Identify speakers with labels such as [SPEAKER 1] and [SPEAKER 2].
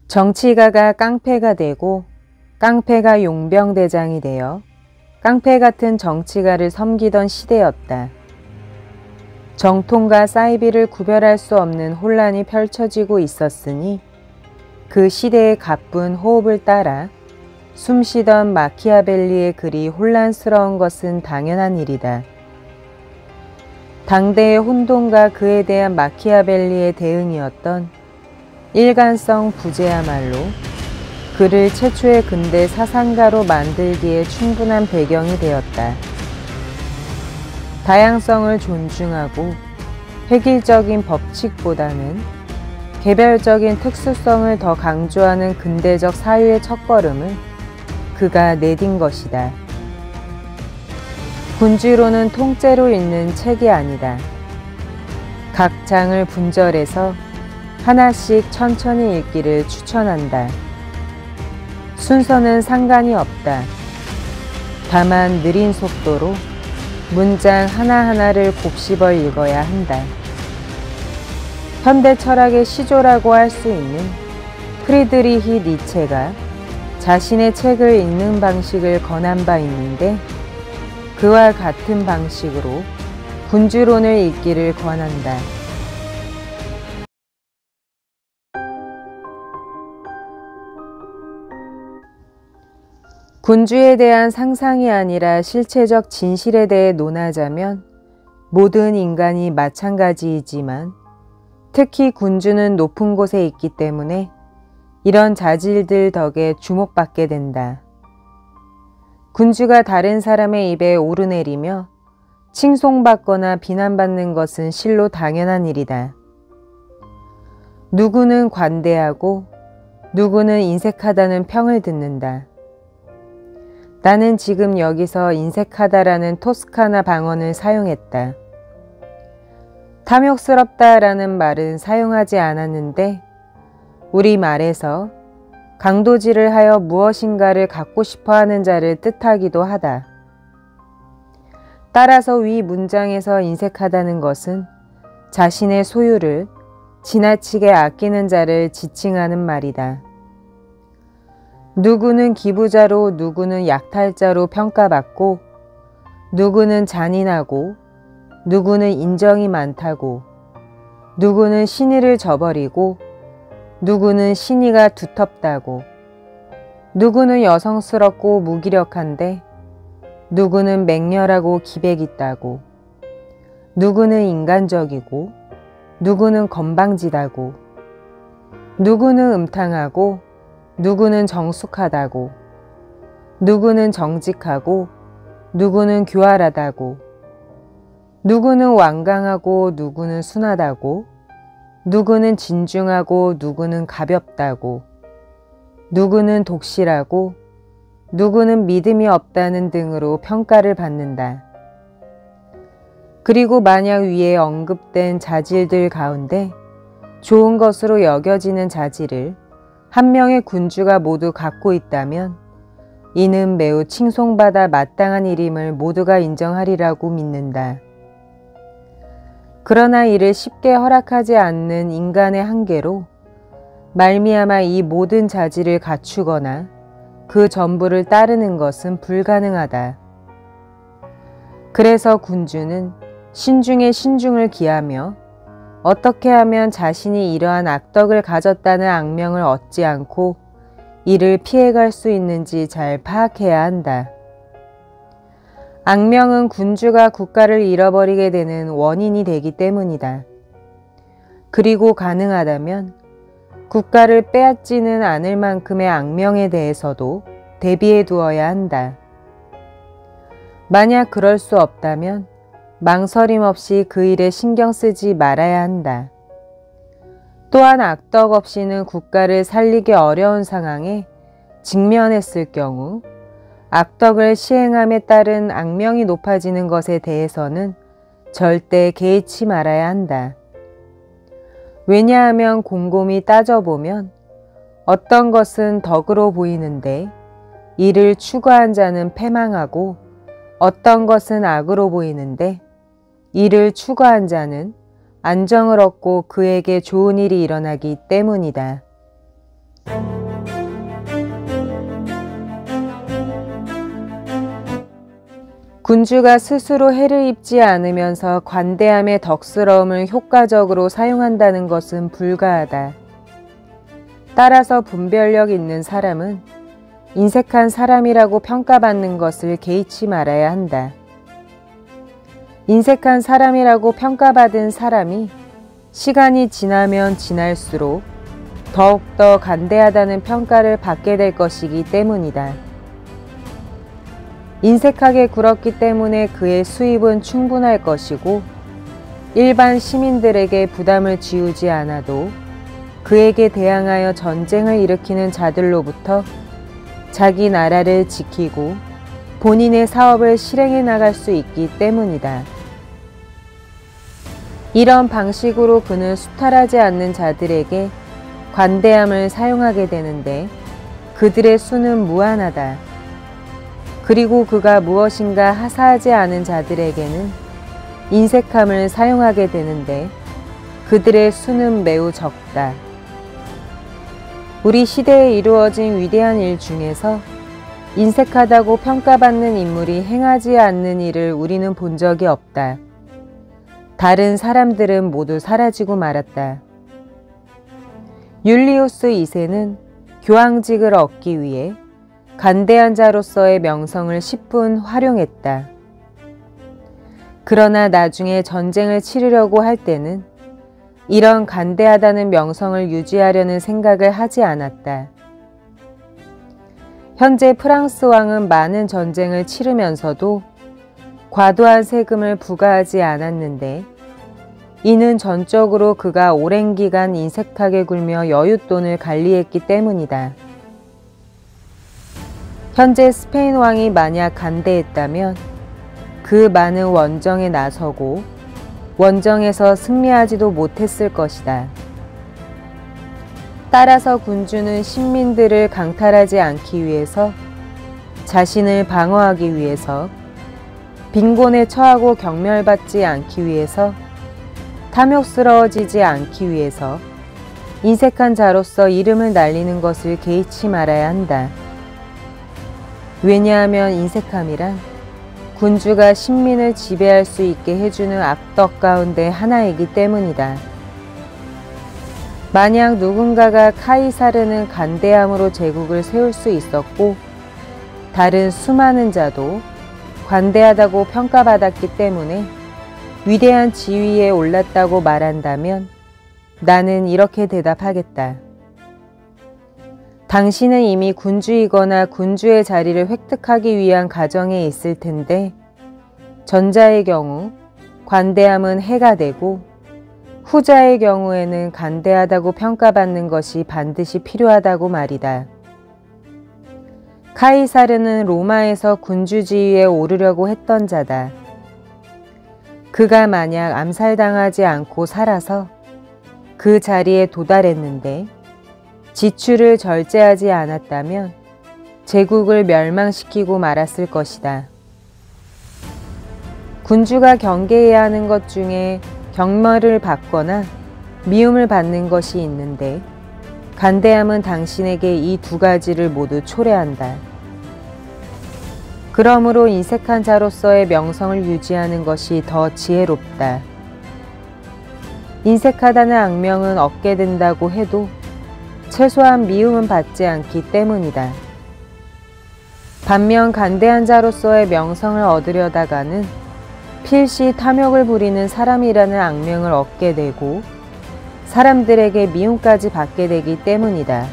[SPEAKER 1] 정치가가 깡패가 되고 깡패가 용병대장이 되어 깡패 같은 정치가를 섬기던 시대였다. 정통과 사이비를 구별할 수 없는 혼란이 펼쳐지고 있었으니 그 시대의 가쁜 호흡을 따라 숨쉬던 마키아벨리의 글이 혼란스러운 것은 당연한 일이다. 당대의 혼돈과 그에 대한 마키아벨리의 대응이었던 일관성 부재야말로 그를 최초의 근대 사상가로 만들기에 충분한 배경이 되었다. 다양성을 존중하고 획일적인 법칙보다는 개별적인 특수성을 더 강조하는 근대적 사유의 첫걸음을 그가 내딘 것이다. 군주로는 통째로 읽는 책이 아니다. 각 장을 분절해서 하나씩 천천히 읽기를 추천한다. 순서는 상관이 없다. 다만 느린 속도로 문장 하나하나를 곱씹어 읽어야 한다. 현대 철학의 시조라고 할 수 있는 프리드리히 니체가 자신의 책을 읽는 방식을 권한 바 있는데 그와 같은 방식으로 군주론을 읽기를 권한다. 군주에 대한 상상이 아니라 실체적 진실에 대해 논하자면 모든 인간이 마찬가지이지만 특히 군주는 높은 곳에 있기 때문에 이런 자질들 덕에 주목받게 된다. 군주가 다른 사람의 입에 오르내리며 칭송받거나 비난받는 것은 실로 당연한 일이다. 누구는 관대하고 누구는 인색하다는 평을 듣는다. 나는 지금 여기서 인색하다라는 토스카나 방언을 사용했다. 탐욕스럽다라는 말은 사용하지 않았는데 우리말에서 강도질을 하여 무엇인가를 갖고 싶어하는 자를 뜻하기도 하다. 따라서 위 문장에서 인색하다는 것은 자신의 소유를 지나치게 아끼는 자를 지칭하는 말이다. 누구는 기부자로 누구는 약탈자로 평가받고 누구는 잔인하고 누구는 인정이 많다고 누구는 신의를 저버리고 누구는 신의가 두텁다고 누구는 여성스럽고 무기력한데 누구는 맹렬하고 기백 있다고 누구는 인간적이고 누구는 건방지다고 누구는 음탕하고 누구는 정숙하다고 누구는 정직하고 누구는 교활하다고 누구는 완강하고 누구는 순하다고 누구는 진중하고 누구는 가볍다고 누구는 독실하고 누구는 믿음이 없다는 등으로 평가를 받는다. 그리고 만약 위에 언급된 자질들 가운데 좋은 것으로 여겨지는 자질을 한 명의 군주가 모두 갖고 있다면 이는 매우 칭송받아 마땅한 일임을 모두가 인정하리라고 믿는다. 그러나 이를 쉽게 허락하지 않는 인간의 한계로 말미암아 이 모든 자질을 갖추거나 그 전부를 따르는 것은 불가능하다. 그래서 군주는 신중에 신중을 기하며 어떻게 하면 자신이 이러한 악덕을 가졌다는 악명을 얻지 않고 이를 피해갈 수 있는지 잘 파악해야 한다. 악명은 군주가 국가를 잃어버리게 되는 원인이 되기 때문이다. 그리고 가능하다면 국가를 빼앗지는 않을 만큼의 악명에 대해서도 대비해 두어야 한다. 만약 그럴 수 없다면 망설임 없이 그 일에 신경 쓰지 말아야 한다. 또한 악덕 없이는 국가를 살리기 어려운 상황에 직면했을 경우 악덕을 시행함에 따른 악명이 높아지는 것에 대해서는 절대 개의치 말아야 한다. 왜냐하면 곰곰이 따져보면 어떤 것은 덕으로 보이는데 이를 추구한 자는 패망하고 어떤 것은 악으로 보이는데 이를 추구한 자는 안정을 얻고 그에게 좋은 일이 일어나기 때문이다. 군주가 스스로 해를 입지 않으면서 관대함의 덕스러움을 효과적으로 사용한다는 것은 불가하다. 따라서 분별력 있는 사람은 인색한 사람이라고 평가받는 것을 개의치 말아야 한다. 인색한 사람이라고 평가받은 사람이 시간이 지나면 지날수록 더욱더 간대하다는 평가를 받게 될 것이기 때문이다. 인색하게 굴었기 때문에 그의 수입은 충분할 것이고 일반 시민들에게 부담을 지우지 않아도 그에게 대항하여 전쟁을 일으키는 자들로부터 자기 나라를 지키고 본인의 사업을 실행해 나갈 수 있기 때문이다. 이런 방식으로 그는 수탈하지 않는 자들에게 관대함을 사용하게 되는데 그들의 수는 무한하다. 그리고 그가 무엇인가 하사하지 않은 자들에게는 인색함을 사용하게 되는데 그들의 수는 매우 적다. 우리 시대에 이루어진 위대한 일 중에서 인색하다고 평가받는 인물이 행하지 않는 일을 우리는 본 적이 없다. 다른 사람들은 모두 사라지고 말았다. 율리우스 2세는 교황직을 얻기 위해 간대한 자로서의 명성을 10분 활용했다. 그러나 나중에 전쟁을 치르려고 할 때는 이런 간대하다는 명성을 유지하려는 생각을 하지 않았다. 현재 프랑스 왕은 많은 전쟁을 치르면서도 과도한 세금을 부과하지 않았는데 이는 전적으로 그가 오랜 기간 인색하게 굴며 여윳돈을 관리했기 때문이다. 현재 스페인 왕이 만약 간대했다면 그 많은 원정에 나서고 원정에서 승리하지도 못했을 것이다. 따라서 군주는 식민들을 강탈하지 않기 위해서, 자신을 방어하기 위해서, 빈곤에 처하고 경멸받지 않기 위해서, 탐욕스러워지지 않기 위해서 인색한 자로서 이름을 날리는 것을 개의치 말아야 한다. 왜냐하면 인색함이란 군주가 식민을 지배할 수 있게 해주는 악덕 가운데 하나이기 때문이다. 만약 누군가가 카이사르는 간대함으로 제국을 세울 수 있었고 다른 수많은 자도 관대하다고 평가받았기 때문에 위대한 지위에 올랐다고 말한다면 나는 이렇게 대답하겠다. 당신은 이미 군주이거나 군주의 자리를 획득하기 위한 과정에 있을 텐데 전자의 경우 관대함은 해가 되고 후자의 경우에는 간대하다고 평가받는 것이 반드시 필요하다고 말이다. 카이사르는 로마에서 군주 지위에 오르려고 했던 자다. 그가 만약 암살당하지 않고 살아서 그 자리에 도달했는데 지출을 절제하지 않았다면 제국을 멸망시키고 말았을 것이다. 군주가 경계해야 하는 것 중에 경멸을 받거나 미움을 받는 것이 있는데 간대함은 당신에게 이 두 가지를 모두 초래한다. 그러므로 인색한 자로서의 명성을 유지하는 것이 더 지혜롭다. 인색하다는 악명은 얻게 된다고 해도 최소한 미움은 받지 않기 때문이다. 반면 간대한 자로서의 명성을 얻으려다가는 필시 탐욕을 부리는 사람이라는 악명을 얻게 되고 사람들에게 미움까지 받게 되기 때문이다.